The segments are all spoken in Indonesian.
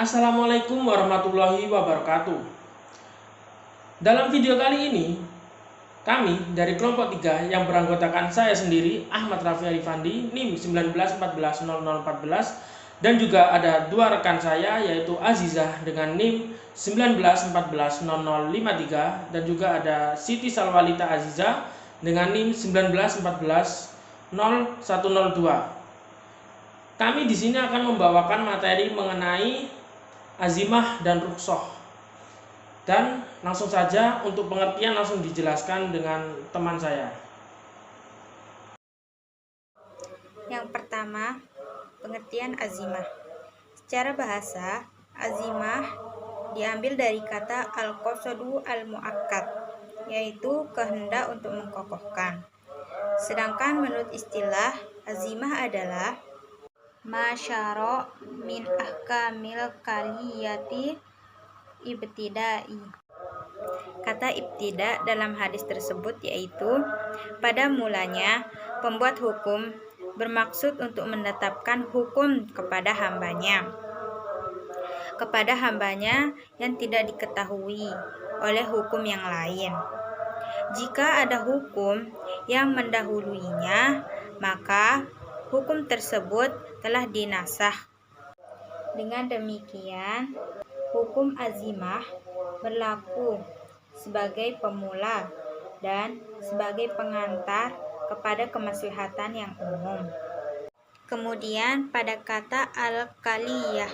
Assalamualaikum warahmatullahi wabarakatuh. Dalam video kali ini, kami dari kelompok 3 yang beranggotakan saya sendiri, Ahmad Rafi Arifandi, NIM 19140014, dan juga ada dua rekan saya yaitu Azizah dengan NIM 19140053, dan juga ada Siti Salwalita Azizah dengan NIM 19140102. Kami di sini akan membawakan materi mengenai azimah dan rukhsah. Dan langsung saja untuk pengertian langsung dijelaskan dengan teman saya. Yang pertama, pengertian azimah. Secara bahasa, azimah diambil dari kata al-qasadu al-mu'akkad, yaitu kehendak untuk mengkokohkan. Sedangkan menurut istilah, azimah adalah masyara min ahkamil kaliyati ibtidai. Kata ibtida dalam hadis tersebut yaitu pada mulanya pembuat hukum bermaksud untuk menetapkan hukum kepada hambanya yang tidak diketahui oleh hukum yang lain. Jika ada hukum yang mendahuluinya, maka hukum tersebut telah dinasakh. Dengan demikian, hukum azimah berlaku sebagai pemula dan sebagai pengantar kepada kemaslahatan yang umum. Kemudian pada kata al-kaliyah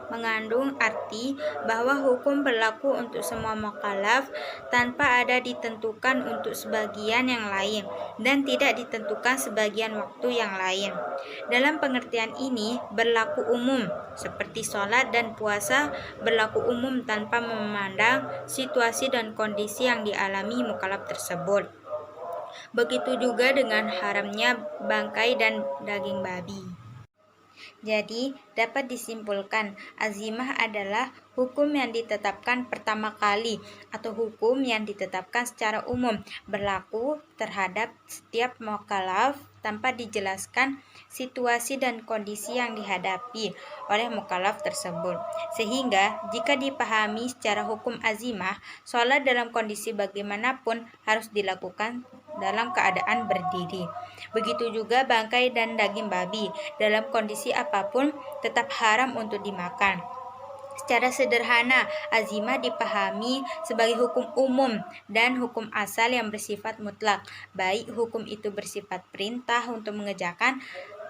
mengandung arti bahwa hukum berlaku untuk semua mukallaf tanpa ada ditentukan untuk sebagian yang lain dan tidak ditentukan sebagian waktu yang lain. Dalam pengertian ini berlaku umum, seperti sholat dan puasa berlaku umum tanpa memandang situasi dan kondisi yang dialami mukallaf tersebut. Begitu juga dengan haramnya bangkai dan daging babi. Jadi, dapat disimpulkan, azimah adalah hukum yang ditetapkan pertama kali atau hukum yang ditetapkan secara umum berlaku terhadap setiap mukallaf tanpa dijelaskan situasi dan kondisi yang dihadapi oleh mukallaf tersebut. Sehingga, jika dipahami secara hukum azimah, sholat dalam kondisi bagaimanapun harus dilakukan dalam keadaan berdiri. Begitu juga bangkai dan daging babi dalam kondisi apapun tetap haram untuk dimakan. Secara sederhana, azimah dipahami sebagai hukum umum dan hukum asal yang bersifat mutlak, baik hukum itu bersifat perintah untuk mengerjakan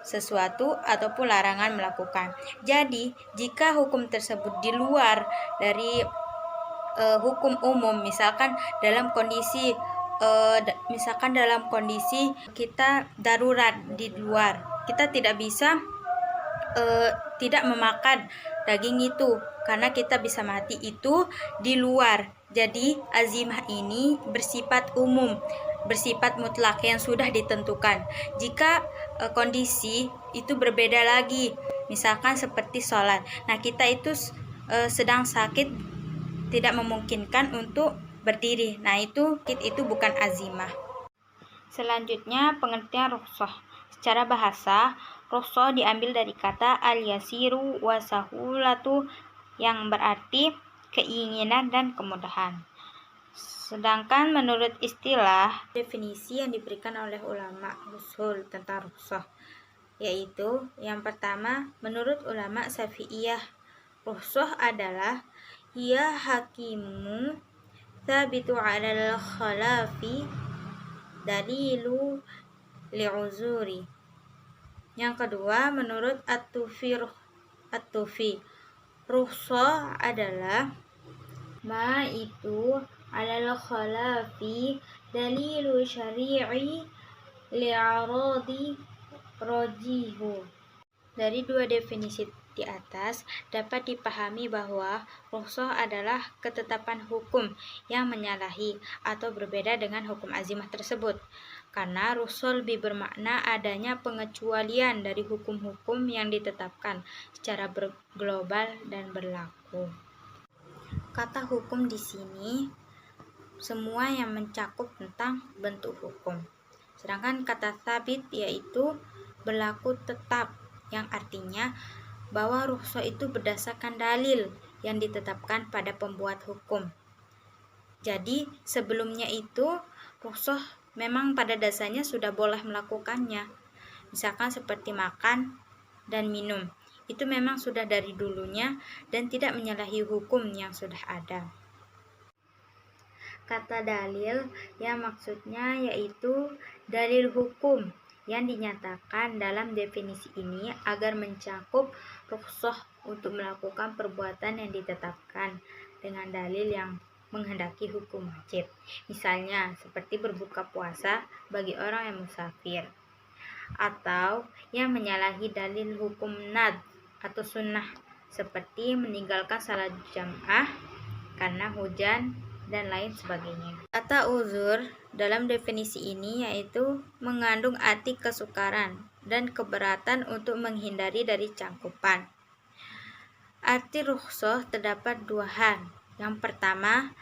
sesuatu ataupun larangan melakukan. Jadi, jika hukum tersebut di luar dari hukum umum, misalkan dalam kondisi kita darurat di luar, kita tidak bisa tidak memakan daging itu karena kita bisa mati, itu di luar. Jadi azimah ini bersifat umum, bersifat mutlak yang sudah ditentukan. Jika kondisi itu berbeda lagi, misalkan seperti sholat, nah kita itu sedang sakit, tidak memungkinkan untuk berdiri, nah itu bukan azimah. Selanjutnya pengertian rukhsah. Secara bahasa, rukhsah diambil dari kata al-yasiru wa sahulatu yang berarti keinginan dan kemudahan. Sedangkan menurut istilah, definisi yang diberikan oleh ulama usul tentang rukhsah yaitu yang pertama, menurut ulama Syafi'iyah, rukhsah adalah ia hakimu thabitu 'alal khalafi dalilu li'uzuri. Yang kedua, menurut at-tufi, rukhsah adalah ma itu 'alal khalafi dalilu syari'i li'aradi rajihu. Dari dua definisi di atas dapat dipahami bahwa rukhsah adalah ketetapan hukum yang menyalahi atau berbeda dengan hukum azimah tersebut, karena rukhsah lebih bermakna adanya pengecualian dari hukum-hukum yang ditetapkan secara global dan berlaku. Kata hukum di sini semua yang mencakup tentang bentuk hukum. Sedangkan kata tsabit yaitu berlaku tetap, yang artinya bahwa rukhsah itu berdasarkan dalil yang ditetapkan pada pembuat hukum. Jadi sebelumnya itu rukhsah memang pada dasarnya sudah boleh melakukannya. Misalkan seperti makan dan minum. Itu memang sudah dari dulunya dan tidak menyalahi hukum yang sudah ada. Kata dalil yang maksudnya yaitu dalil hukum yang dinyatakan dalam definisi ini agar mencakup rukhsah untuk melakukan perbuatan yang ditetapkan dengan dalil yang menghendaki hukum wajib. Misalnya seperti berbuka puasa bagi orang yang musafir, atau yang menyalahi dalil hukum nad atau sunnah seperti meninggalkan salat jamaah karena hujan dan lain sebagainya. Kata uzur dalam definisi ini yaitu mengandung arti kesukaran dan keberatan untuk menghindari dari cangkupan. Arti rukhsah terdapat dua hal. Yang pertama,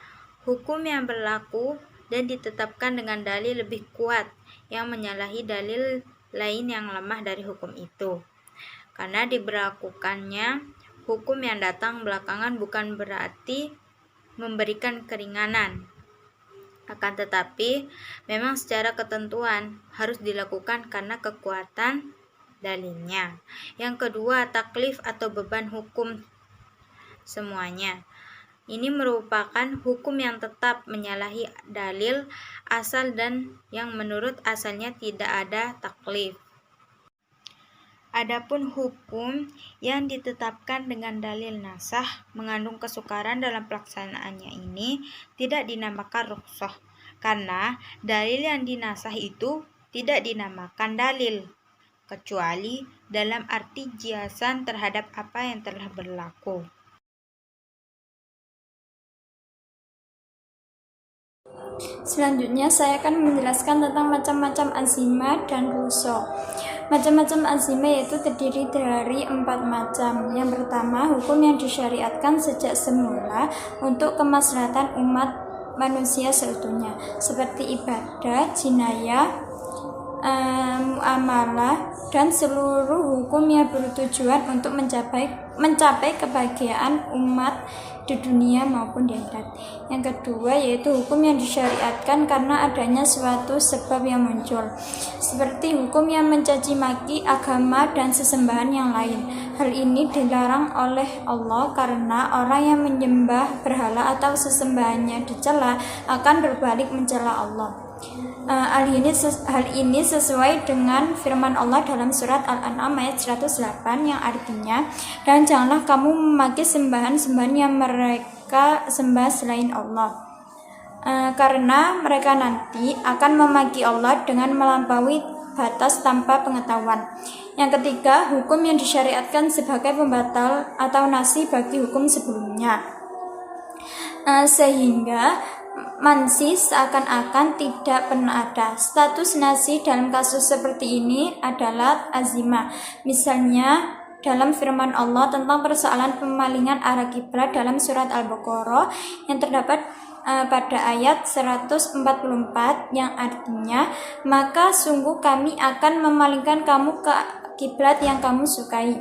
hukum yang berlaku dan ditetapkan dengan dalil lebih kuat yang menyalahi dalil lain yang lemah dari hukum itu. Karena diberlakukannya hukum yang datang belakangan bukan berarti memberikan keringanan. Akan tetapi, memang secara ketentuan harus dilakukan karena kekuatan dalilnya. Yang kedua, taklif atau beban hukum semuanya. Ini merupakan hukum yang tetap menyalahi dalil asal dan yang menurut asalnya tidak ada taklif. Adapun hukum yang ditetapkan dengan dalil nasakh mengandung kesukaran dalam pelaksanaannya ini tidak dinamakan rukhsah karena dalil yang dinasakh itu tidak dinamakan dalil kecuali dalam arti kiasan terhadap apa yang telah berlaku. Selanjutnya saya akan menjelaskan tentang macam-macam azimah dan rukhsah. Macam-macam azimah yaitu terdiri dari 4 macam. Yang pertama, hukum yang disyariatkan sejak semula untuk kemaslahatan umat manusia seutuhnya, seperti ibadah, jinayah, muamalah, dan seluruh hukum yang bertujuan untuk mencapai kebahagiaan umat di dunia maupun di akhirat. Yang kedua yaitu hukum yang disyariatkan karena adanya suatu sebab yang muncul, seperti hukum yang mencaci maki agama dan sesembahan yang lain. Hal ini dilarang oleh Allah karena orang yang menyembah berhala atau sesembahannya dicela akan berbalik mencela Allah. Hal ini sesuai dengan firman Allah dalam surat Al-An'am ayat 108 yang artinya, dan janganlah kamu memaki sembahan-sembahan yang mereka sembah selain Allah, karena mereka nanti akan memaki Allah dengan melampaui batas tanpa pengetahuan. Yang ketiga, hukum yang disyariatkan sebagai pembatal atau nasi bagi hukum sebelumnya, sehingga mansi seakan-akan tidak pernah ada. Status nasi dalam kasus seperti ini adalah azimah. Misalnya dalam firman Allah tentang persoalan pemalingan arah kiblat dalam surat Al-Baqarah yang terdapat pada ayat 144 yang artinya, maka sungguh kami akan memalingkan kamu ke kiblat yang kamu sukai.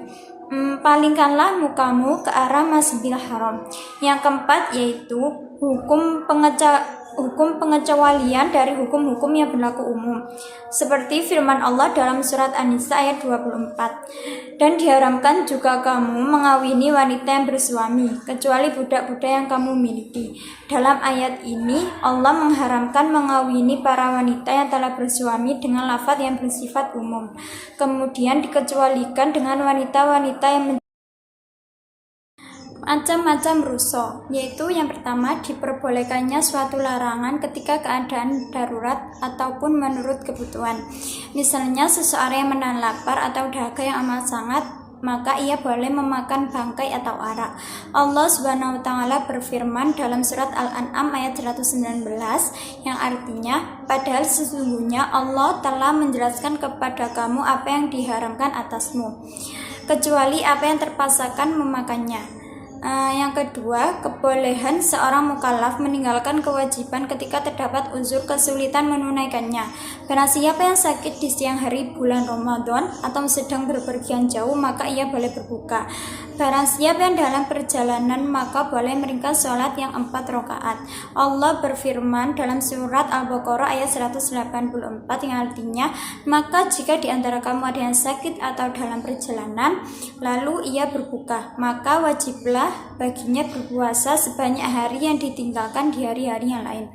Palingkanlah mukamu ke arah Masjidil Haram. Yang keempat yaitu hukum pengecualian dari hukum-hukum yang berlaku umum, seperti firman Allah dalam surat An-Nisa ayat 24, dan diharamkan juga kamu mengawini wanita yang bersuami kecuali budak-budak yang kamu miliki. Dalam ayat ini Allah mengharamkan mengawini para wanita yang telah bersuami dengan lafaz yang bersifat umum, kemudian dikecualikan dengan wanita-wanita yang macam-macam rukhsah, yaitu yang pertama diperbolehkannya suatu larangan ketika keadaan darurat ataupun menurut kebutuhan. Misalnya seseorang yang menahan lapar atau dahaga yang amat sangat, maka ia boleh memakan bangkai atau arak. Allah Subhanahu wa taala berfirman dalam surat Al-An'am ayat 119 yang artinya, padahal sesungguhnya Allah telah menjelaskan kepada kamu apa yang diharamkan atasmu, kecuali apa yang terpaksakan memakannya. Yang kedua, kebolehan seorang mukallaf meninggalkan kewajiban ketika terdapat uzur kesulitan menunaikannya. Barang siapa yang sakit di siang hari bulan Ramadan atau sedang berpergian jauh, maka ia boleh berbuka. Barang siapa yang dalam perjalanan, maka boleh meringkas sholat yang 4 rakaat. Allah berfirman dalam surat Al-Baqarah ayat 184 yang artinya, maka jika di antara kamu ada yang sakit atau dalam perjalanan, lalu ia berbuka, maka wajiblah baginya berpuasa sebanyak hari yang ditinggalkan di hari-hari yang lain.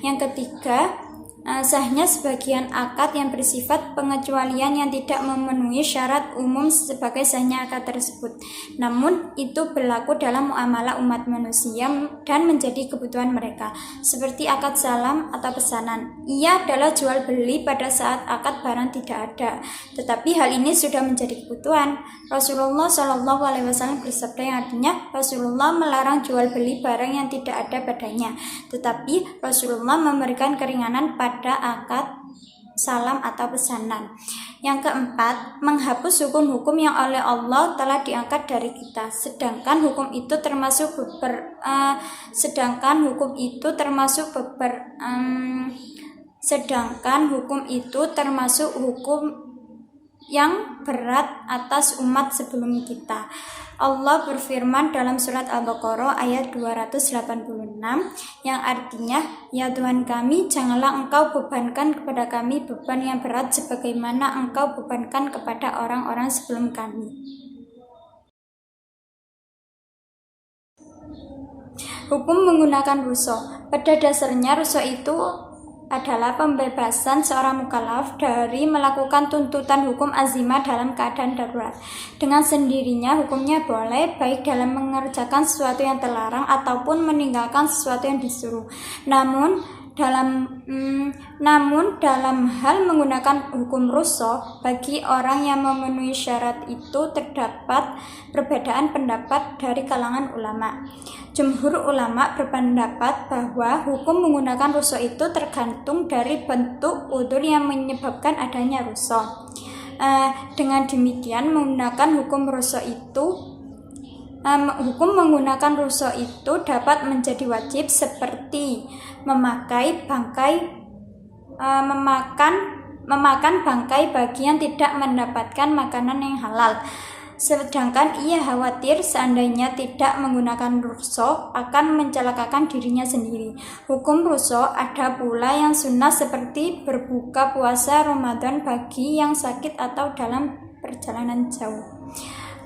Yang ketiga, sahnya sebagian akad yang bersifat pengecualian yang tidak memenuhi syarat umum sebagai sahnya akad tersebut. Namun itu berlaku dalam muamalah umat manusia dan menjadi kebutuhan mereka, seperti akad salam atau pesanan. Ia adalah jual beli pada saat akad barang tidak ada, tetapi hal ini sudah menjadi kebutuhan. Rasulullah SAW bersabda yang artinya, Rasulullah melarang jual beli barang yang tidak ada padanya, tetapi Rasulullah memberikan keringanan pada akad salam atau pesanan. Yang keempat, menghapus hukum-hukum yang oleh Allah telah diangkat dari kita, sedangkan hukum itu termasuk hukum yang berat atas umat sebelum kita. Allah berfirman dalam surat Al-Baqarah ayat 286 yang artinya, ya Tuhan kami, janganlah engkau bebankan kepada kami beban yang berat sebagaimana engkau bebankan kepada orang-orang sebelum kami. Hukum menggunakan rukhsah. Pada dasarnya rukhsah itu adalah pembebasan seorang mukallaf dari melakukan tuntutan hukum azimah dalam keadaan darurat. Dengan sendirinya hukumnya boleh, baik dalam mengerjakan sesuatu yang terlarang ataupun meninggalkan sesuatu yang disuruh. Namun dalam hal menggunakan hukum rukhsah, bagi orang yang memenuhi syarat itu terdapat perbedaan pendapat dari kalangan ulama. Jumhur ulama berpendapat bahwa hukum menggunakan rukhsah itu tergantung dari bentuk udzur yang menyebabkan adanya rukhsah. Dengan demikian, hukum menggunakan rukhsah itu dapat menjadi wajib, seperti memakan bangkai bagi yang tidak mendapatkan makanan yang halal, sedangkan ia khawatir seandainya tidak menggunakan rukhsah akan mencelakakan dirinya sendiri. Hukum rukhsah ada pula yang sunnah, seperti berbuka puasa Ramadan bagi yang sakit atau dalam perjalanan jauh.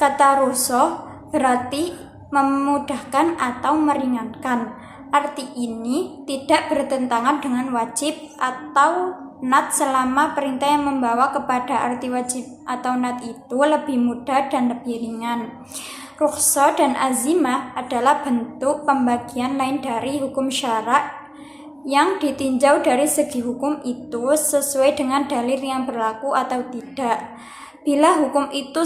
Kata rukhsah berarti memudahkan atau meringankan. Arti ini tidak bertentangan dengan wajib atau nat selama perintah yang membawa kepada arti wajib atau nat itu lebih mudah dan lebih ringan. Rukhsah dan azimah adalah bentuk pembagian lain dari hukum syarak yang ditinjau dari segi hukum itu sesuai dengan dalil yang berlaku atau tidak. Bila hukum itu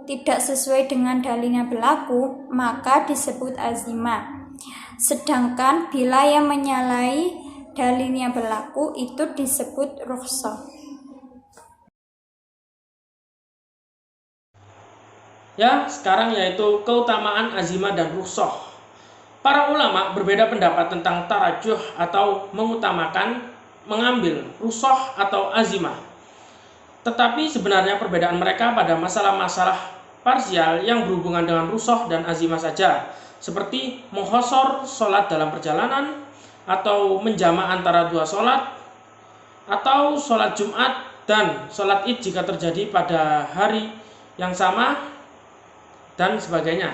tidak sesuai dengan dalil yang berlaku, maka disebut azimah. Sedangkan bila yang menyalahi dalil yang berlaku itu disebut rukhsah. Ya, sekarang yaitu keutamaan azimah dan rukhsah. Para ulama berbeda pendapat tentang tarajuh atau mengutamakan mengambil rukhsah atau azimah. Tetapi sebenarnya perbedaan mereka pada masalah-masalah parsial yang berhubungan dengan rukhsah dan azimah saja, seperti menghosor sholat dalam perjalanan, atau menjama antara dua sholat, atau sholat Jumat dan sholat Id jika terjadi pada hari yang sama, dan sebagainya.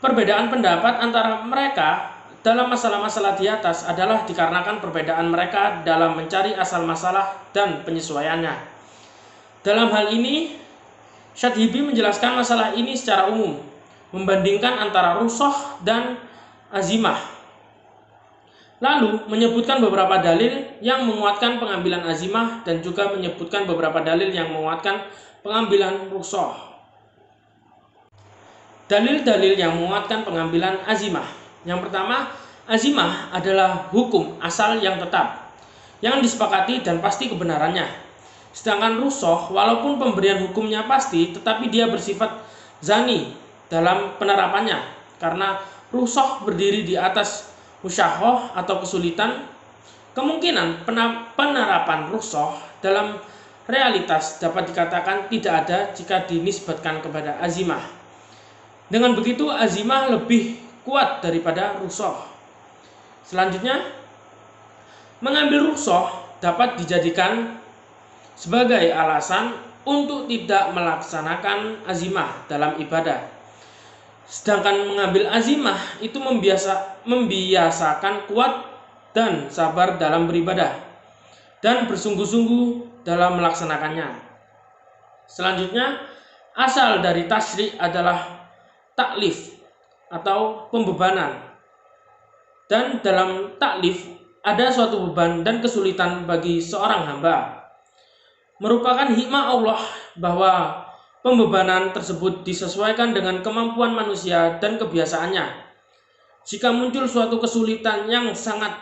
Perbedaan pendapat antara mereka dalam masalah-masalah di atas adalah dikarenakan perbedaan mereka dalam mencari asal masalah dan penyesuaiannya. Dalam hal ini, Syadhibi menjelaskan masalah ini secara umum, membandingkan antara rukhsah dan azimah. Lalu menyebutkan beberapa dalil yang menguatkan pengambilan azimah dan juga menyebutkan beberapa dalil yang menguatkan pengambilan rukhsah. Dalil-dalil yang menguatkan pengambilan azimah. Yang pertama, azimah adalah hukum asal yang tetap, yang disepakati dan pasti kebenarannya. Sedangkan rusoh, walaupun pemberian hukumnya pasti, tetapi dia bersifat zani dalam penerapannya. Karena rusoh berdiri di atas musyahoh atau kesulitan, kemungkinan penerapan rusoh dalam realitas dapat dikatakan tidak ada jika dinisbatkan kepada azimah. Dengan begitu, azimah lebih kuat daripada rusoh. Selanjutnya, mengambil rusoh dapat dijadikan sebagai alasan untuk tidak melaksanakan azimah dalam ibadah. Sedangkan mengambil azimah itu membiasakan kuat dan sabar dalam beribadah dan bersungguh-sungguh dalam melaksanakannya. Selanjutnya, asal dari tasyri' adalah taklif atau pembebanan. Dan dalam taklif ada suatu beban dan kesulitan bagi seorang hamba. Merupakan hikmah Allah bahwa pembebanan tersebut disesuaikan dengan kemampuan manusia dan kebiasaannya. Jika muncul suatu kesulitan yang sangat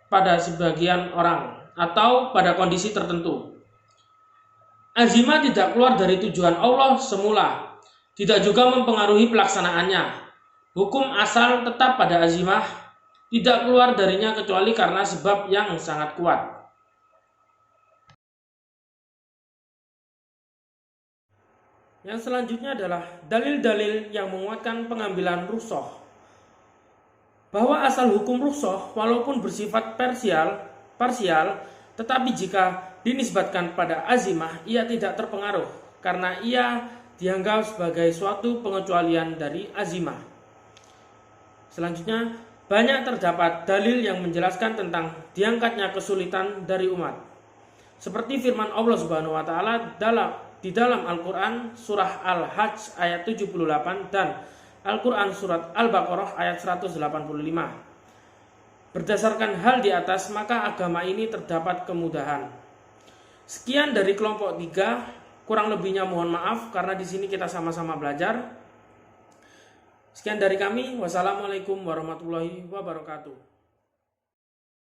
pada sebagian orang atau pada kondisi tertentu, azimah tidak keluar dari tujuan Allah semula, tidak juga mempengaruhi pelaksanaannya. Hukum asal tetap pada azimah, tidak keluar darinya kecuali karena sebab yang sangat kuat. Yang selanjutnya adalah dalil-dalil yang menguatkan pengambilan rusoh. Bahwa asal hukum rusoh walaupun bersifat parsial, tetapi jika dinisbatkan pada azimah, ia tidak terpengaruh karena ia dianggap sebagai suatu pengecualian dari azimah. Selanjutnya, banyak terdapat dalil yang menjelaskan tentang diangkatnya kesulitan dari umat. Seperti firman Allah Subhanahu wa taala di dalam Al-Quran surah Al-Hajj ayat 78 dan Al-Quran surat Al-Baqarah ayat 185. Berdasarkan hal di atas, maka agama ini terdapat kemudahan. Sekian dari kelompok 3, kurang lebihnya mohon maaf karena di sini kita sama-sama belajar. Sekian dari kami, wassalamualaikum warahmatullahi wabarakatuh.